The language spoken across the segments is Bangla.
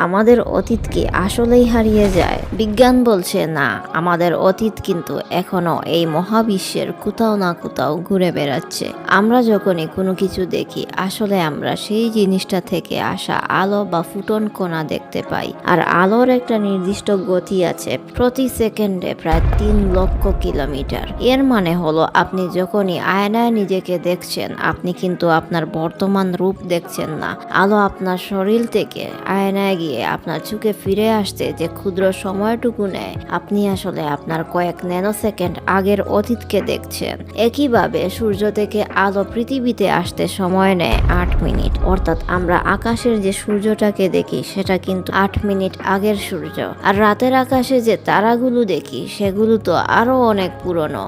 আমাদের অতীত কি আসলেই হারিয়ে যায়? বিজ্ঞান বলছে না, আমাদের অতীত কিন্তু এখনো এই মহাবিশ্বের কোথাও না কোথাও ঘুরে বেড়াচ্ছে। আমরা যখনই কোনো কিছু দেখি, আসলে আমরা সেই জিনিসটা থেকে আসা আলো বা ফুটন কণা দেখতে পাই। আর আলোর একটা নির্দিষ্ট গতি আছে, প্রতি সেকেন্ডে প্রায় 3 লক্ষ কিলোমিটার। এর মানে হলো আপনি যখনই আয়নায় নিজেকে দেখছেন, আপনি কিন্তু আপনার বর্তমান রূপ দেখছেন না। আলো আপনার শরীর থেকে আয়নায় গিয়ে আপনার চোখে ফিরে আসতে যে ক্ষুদ্র সময়টুকু নেয়, আপনি আসলে আপনার কয়েক ন্যানোসেকেন্ড আগের অতীতকে দেখছেন। একইভাবে সূর্য থেকে আলো পৃথিবীতে আসতে সময় নেয় 8 মিনিট, অর্থাৎ আমরা আকাশের যে সূর্যটাকে দেখি সেটা কিন্তু 8 মিনিট আগের সূর্য। আর রাতের আকাশে যে তারাগুলো দেখি সেগুলো তো আরো অনেক পুরনো।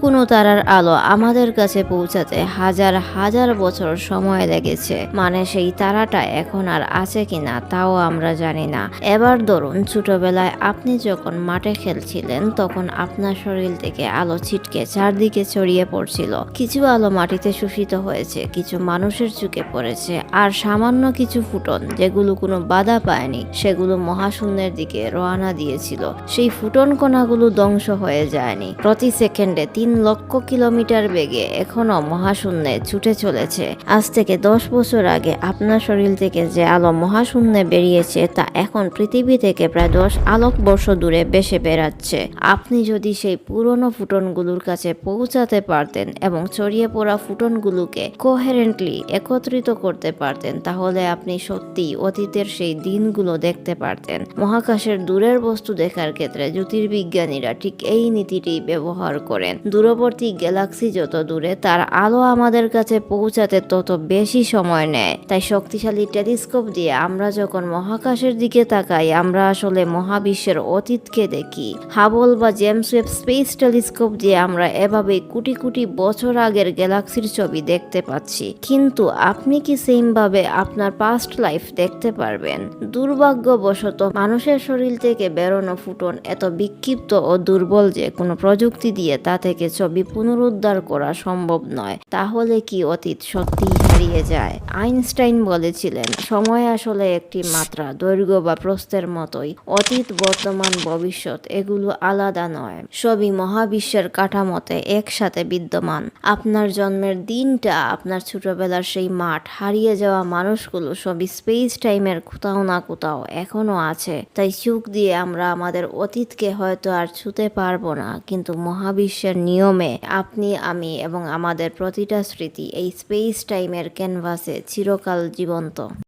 কোনো তারার আলো আমাদের কাছে পৌঁছাতে হাজার হাজার বছর সময় লেগেছে। মানে সেই তারাটা এখন আর আছে কিনা তাও আমরা জানি না। এবার ধরুন, ছোটবেলায় আপনি যখন মাঠে খেলছিলেন, তখন আপনার শরীর থেকে আলো ছিটকে চারদিকে ছড়িয়ে পড়ছিল। কিছু আলো মাটিতে শোষিত হয়েছে, কিছু মানুষের চোখে পড়েছে, আর সামান্য কিছু ফুটন যেগুলো কোনো বাধা পায়নি সেগুলো মহাশূন্যের দিকে রওনা দিয়েছিল। সেই ফুটন কণাগুলো ধ্বংস হয়ে যায়নি, প্রতি সেকেন্ডে 3 লক্ষ কিলোমিটার বেগে এখনো মহাশূন্যে ছুটে চলেছে। আজ থেকে 10 বছর আগে আপনার শরীর থেকে যে আলো মহাশূন্যে বেরিয়েছে তা এখন পৃথিবী থেকে প্রায় 10 আলোকবর্ষ দূরে ভেসে বেড়াচ্ছে। আপনি যদি সেই পুরনো ফুটনগুলোর কাছে পৌঁছাতে পারতেন এবং ছড়িয়ে পড়া ফুটনগুলোকে কোহেরেন্টলি একত্রিত করতে পারতেন, তাহলে আপনি সত্যিই অতীতের সেই দিনগুলো দেখতে পারতেন। মহাকাশের দূরের বস্তু দেখার ক্ষেত্রে জ্যোতির্বিজ্ঞানীরা ঠিক এই নীতিটি ব্যবহার করেন। দূরবর্তী গ্যালাক্সি যত দূরে, তার আলো আমাদের কাছে পৌঁছাতে তত বেশি সময় নেয়। তাই শক্তিশালী টেলিস্কোপ দিয়ে আমরা যখন মহাকাশের দিকে তাকাই, আমরা আসলে মহাবিশ্বের অতীতকে দেখি। হাবল বা জেমস ওয়েব স্পেস টেলিস্কোপ দিয়ে আমরা এভাবে কোটি কোটি বছর আগের গ্যালাক্সির ছবি দেখতে পাচ্ছি। কিন্তু আপনি কি সেম ভাবে আপনার পাস্ট লাইফ দেখতে পারবেন? দুর্ভাগ্যবশত মানুষের শরীর থেকে বেরোনো ফুটন এত বিক্ষিপ্ত ও দুর্বল যে কোনো প্রযুক্তি দিয়ে তা থেকে ছবি পুনরুদ্ধার করা সম্ভব নয়। তাহলে কি অতীত সত্যিই হারিয়ে যায়? আইনস্টাইন বলেছিলেন, সময় আসলে একটি মাত্রা, দৈর্ঘ্য বা প্রস্থের মতোই। অতীত, বর্তমান, ভবিষ্যৎ এগুলো আলাদা নয়, সবই মহাবিশ্বের কাঠামোতে একসাথে বিদ্যমান। আপনার জন্মের দিনটা, আপনার ছোটবেলার সেই মাঠ, হারিয়ে যাওয়া মানুষগুলো সবই স্পেস টাইমের কোথাও না কোথাও এখনো আছে। তাই চোখ দিয়ে আমরা আমাদের অতীতকে হয়তো আর ছুঁতে পারবো না, কিন্তু মহাবিশ্বের নিয়মে আপনি, আমি এবং আমাদের প্রতিটা স্মৃতি এই স্পেস টাইমের ক্যানভাসে চিরকাল জীবন্ত।